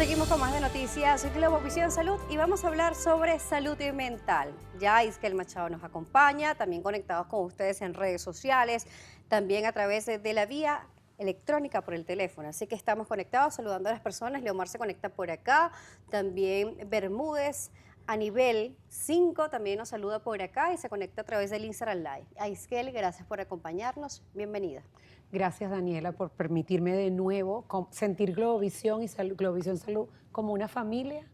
Seguimos con más de noticias Globovisión Salud y vamos a hablar sobre salud mental. Ya Iskel Machado nos acompaña, también conectados con ustedes en redes sociales, también a través de la vía electrónica por el teléfono. Así que estamos conectados, saludando a las personas. Leomar se conecta por acá, también Bermúdez a nivel 5 también nos saluda por acá y se conecta a través del Instagram Live. A Iskel, gracias por acompañarnos, bienvenida. Gracias, Daniela, por permitirme de nuevo sentir Globovisión y Globovisión Salud como una familia,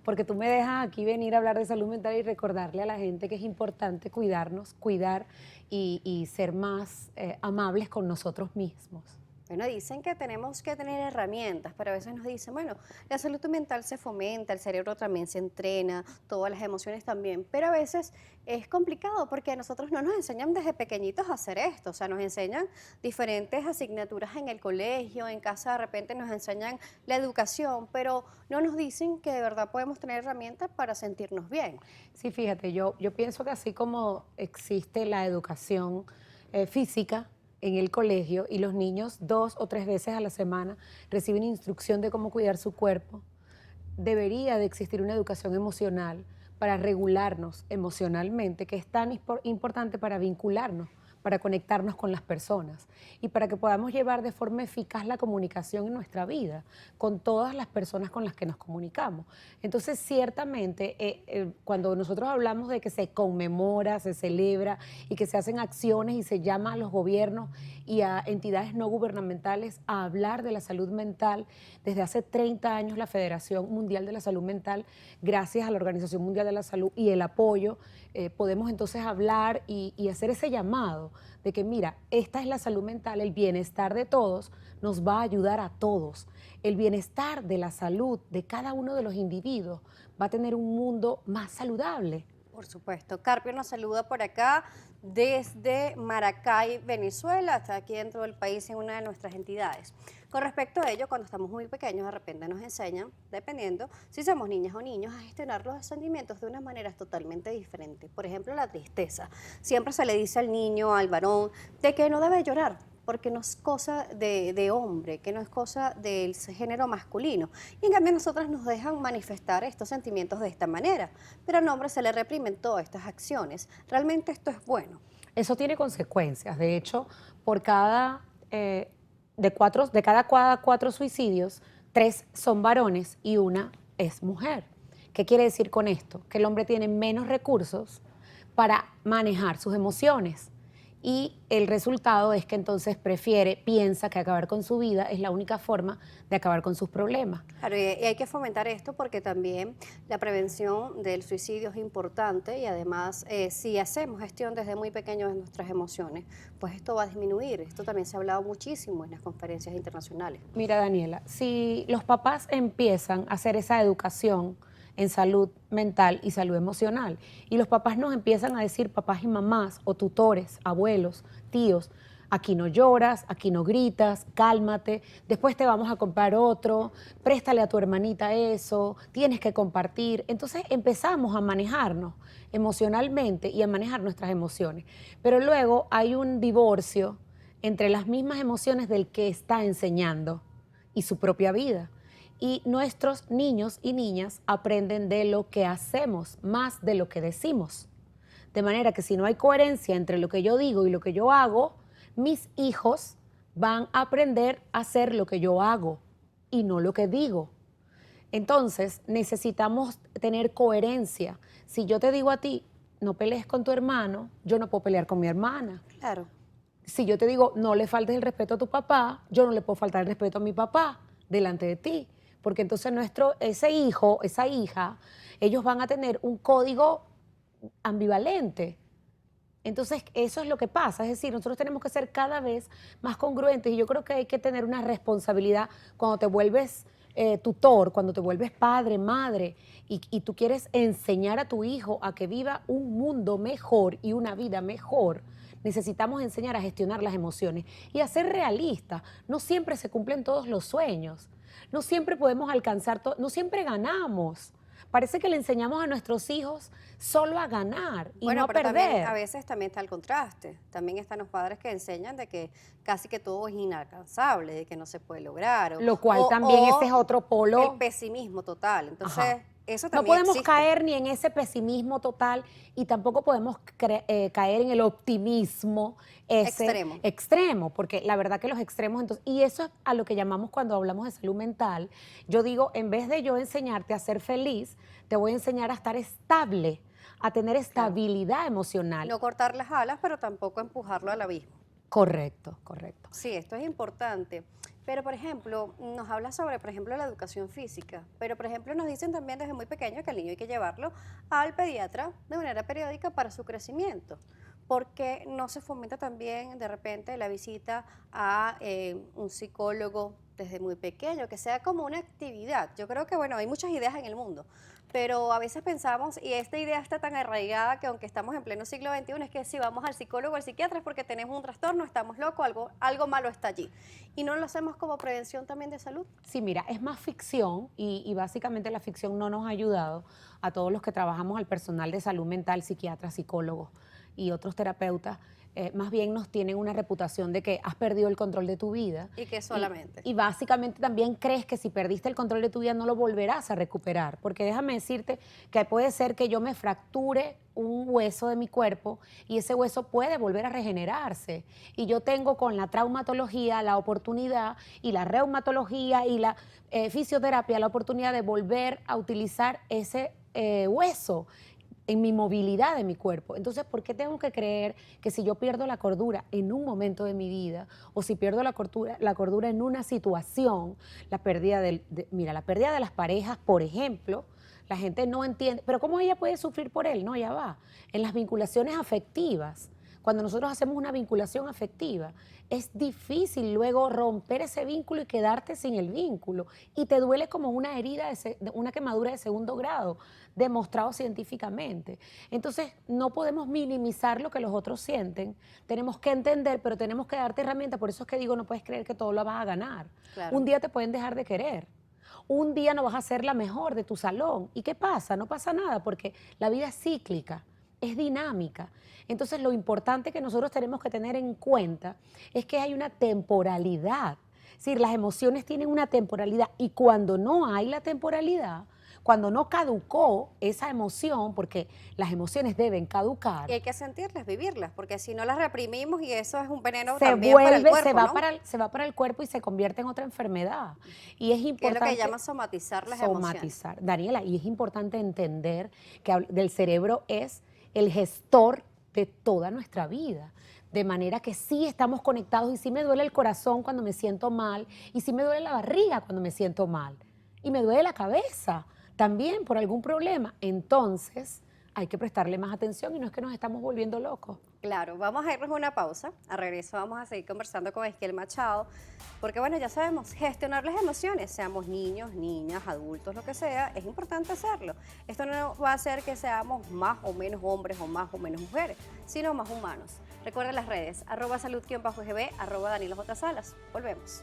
porque tú me dejas aquí venir a hablar de salud mental y recordarle a la gente que es importante cuidarnos, cuidar y ser más amables con nosotros mismos. Bueno, dicen que tenemos que tener herramientas, pero a veces nos dicen, bueno, la salud mental se fomenta, el cerebro también se entrena, todas las emociones también, pero a veces es complicado porque a nosotros no nos enseñan desde pequeñitos a hacer esto, o sea, nos enseñan diferentes asignaturas en el colegio, en casa de repente nos enseñan la educación, pero no nos dicen que de verdad podemos tener herramientas para sentirnos bien. Sí, fíjate, yo pienso que así como existe la educación física en el colegio y los niños 2 o 3 veces a la semana reciben instrucción de cómo cuidar su cuerpo, debería de existir una educación emocional para regularnos emocionalmente, que es tan importante para vincularnos, para conectarnos con las personas y para que podamos llevar de forma eficaz la comunicación en nuestra vida con todas las personas con las que nos comunicamos. Entonces, ciertamente, cuando nosotros hablamos de que se conmemora, se celebra y que se hacen acciones y se llama a los gobiernos y a entidades no gubernamentales a hablar de la salud mental, desde hace 30 años la Federación Mundial de la Salud Mental, gracias a la Organización Mundial de la Salud y el apoyo, podemos entonces hablar y hacer ese llamado de que mira, esta es la salud mental, el bienestar de todos nos va a ayudar a todos. El bienestar de la salud de cada uno de los individuos va a tener un mundo más saludable. Por supuesto. Carpio nos saluda por acá desde Maracay, Venezuela, está aquí dentro del país en una de nuestras entidades. Con respecto a ello, cuando estamos muy pequeños, de repente nos enseñan, dependiendo si somos niñas o niños, a gestionar los sentimientos de unas maneras totalmente diferentes. Por ejemplo, la tristeza. Siempre se le dice al niño, al varón, de que no debe llorar, porque no es cosa de hombre, que no es cosa del género masculino. Y en cambio nosotras nos dejan manifestar estos sentimientos de esta manera, pero al hombre se le reprimen todas estas acciones. ¿Realmente esto es bueno? Eso tiene consecuencias. De hecho, por cada, de cada 4 suicidios, 3 son varones y una es mujer. ¿Qué quiere decir con esto? Que el hombre tiene menos recursos para manejar sus emociones. Y el resultado es que entonces piensa que acabar con su vida es la única forma de acabar con sus problemas. Claro, y hay que fomentar esto porque también la prevención del suicidio es importante y además si hacemos gestión desde muy pequeños de nuestras emociones, pues esto va a disminuir. Esto también se ha hablado muchísimo en las conferencias internacionales. Mira, Daniela, si los papás empiezan a hacer esa educación en salud mental y salud emocional, y los papás nos empiezan a decir, papás y mamás, o tutores, abuelos, tíos, aquí no lloras, aquí no gritas, cálmate, después te vamos a comprar otro, préstale a tu hermanita eso, tienes que compartir. Entonces empezamos a manejarnos emocionalmente y a manejar nuestras emociones. Pero luego hay un divorcio entre las mismas emociones del que está enseñando y su propia vida. Y nuestros niños y niñas aprenden de lo que hacemos más de lo que decimos. De manera que si no hay coherencia entre lo que yo digo y lo que yo hago, mis hijos van a aprender a hacer lo que yo hago y no lo que digo. Entonces necesitamos tener coherencia. Si yo te digo a ti, no pelees con tu hermano, yo no puedo pelear con mi hermana. Claro. Si yo te digo, no le faltes el respeto a tu papá, yo no le puedo faltar el respeto a mi papá delante de ti. Porque entonces ese hijo, esa hija, ellos van a tener un código ambivalente. Entonces, eso es lo que pasa. Es decir, nosotros tenemos que ser cada vez más congruentes y yo creo que hay que tener una responsabilidad cuando te vuelves tutor, cuando te vuelves padre, madre y tú quieres enseñar a tu hijo a que viva un mundo mejor y una vida mejor. Necesitamos enseñar a gestionar las emociones y a ser realistas. No siempre se cumplen todos los sueños. No siempre podemos alcanzar todo, no siempre ganamos. Parece que le enseñamos a nuestros hijos solo a ganar y Bueno, no a pero también perder. a veces también está el contraste. También están los padres que enseñan de que casi que todo es inalcanzable, de que no se puede lograr. Lo cual también ese es otro polo. El pesimismo total. Entonces, Ajá. eso No también podemos existe. caer ni en ese pesimismo total y tampoco podemos caer en el optimismo Extremo. extremo, porque la verdad que los extremos, entonces, y eso es a lo que llamamos cuando hablamos de salud mental. Yo digo, en vez de yo enseñarte a ser feliz, te voy a enseñar a estar estable, a tener estabilidad emocional. No cortar las alas, pero tampoco empujarlo al abismo. Correcto, correcto. Sí, esto es importante. Pero, por ejemplo, nos habla sobre, por ejemplo, la educación física. Pero, por ejemplo, nos dicen también desde muy pequeño que al niño hay que llevarlo al pediatra de manera periódica para su crecimiento. Porque no se fomenta también de repente la visita a un psicólogo desde muy pequeño, que sea como una actividad. Yo creo que, bueno, hay muchas ideas en el mundo, pero a veces pensamos, y esta idea está tan arraigada que aunque estamos en pleno siglo XXI, es que si vamos al psicólogo o al psiquiatra es porque tenemos un trastorno, estamos locos, algo malo está allí. Y no lo hacemos como prevención también de salud. Sí, mira, es más ficción y básicamente la ficción no nos ha ayudado a todos los que trabajamos, al personal de salud mental, psiquiatras, psicólogos y otros terapeutas. Más bien nos tienen una reputación de que has perdido el control de tu vida. Y que solamente. Y básicamente también crees que si perdiste el control de tu vida no lo volverás a recuperar. Porque déjame decirte que puede ser que yo me fracture un hueso de mi cuerpo y ese hueso puede volver a regenerarse. Y yo tengo con la traumatología la oportunidad y la reumatología y la fisioterapia la oportunidad de volver a utilizar ese hueso en mi movilidad de mi cuerpo. Entonces, ¿por qué tengo que creer que si yo pierdo la cordura en un momento de mi vida o si pierdo la cordura en una situación, la pérdida mira, la pérdida de las parejas, por ejemplo, la gente no entiende, pero ¿cómo ella puede sufrir por él? No, ya va. En las vinculaciones afectivas, cuando nosotros hacemos una vinculación afectiva, es difícil luego romper ese vínculo y quedarte sin el vínculo. Y te duele como una herida, una quemadura de segundo grado, demostrado científicamente. Entonces, no podemos minimizar lo que los otros sienten. Tenemos que entender, pero tenemos que darte herramientas. Por eso es que digo, no puedes creer que todo lo vas a ganar. Claro. Un día te pueden dejar de querer. Un día no vas a ser la mejor de tu salón. ¿Y qué pasa? No pasa nada, porque la vida es cíclica, es dinámica. Entonces, lo importante que nosotros tenemos que tener en cuenta es que hay una temporalidad. Es decir, las emociones tienen una temporalidad y cuando no hay la temporalidad, cuando no caducó esa emoción, porque las emociones deben caducar. Y hay que sentirlas, vivirlas, porque si no las reprimimos y eso es un veneno se también vuelve, para el cuerpo, se va para el cuerpo y se convierte en otra enfermedad. Y es que es importante lo que llama somatizar las emociones. Daniela, y es importante entender que del cerebro es el gestor de toda nuestra vida. De manera que sí estamos conectados y sí me duele el corazón cuando me siento mal y sí me duele la barriga cuando me siento mal y me duele la cabeza también por algún problema. Entonces hay que prestarle más atención y no es que nos estamos volviendo locos. Claro, vamos a irnos a una pausa. A regreso vamos a seguir conversando con Esquiel Machado, porque bueno, ya sabemos, gestionar las emociones, seamos niños, niñas, adultos, lo que sea, es importante hacerlo. Esto no va a hacer que seamos más o menos hombres o más o menos mujeres, sino más humanos. Recuerden las redes, @salud_gb, @DanielaJSalas. Volvemos.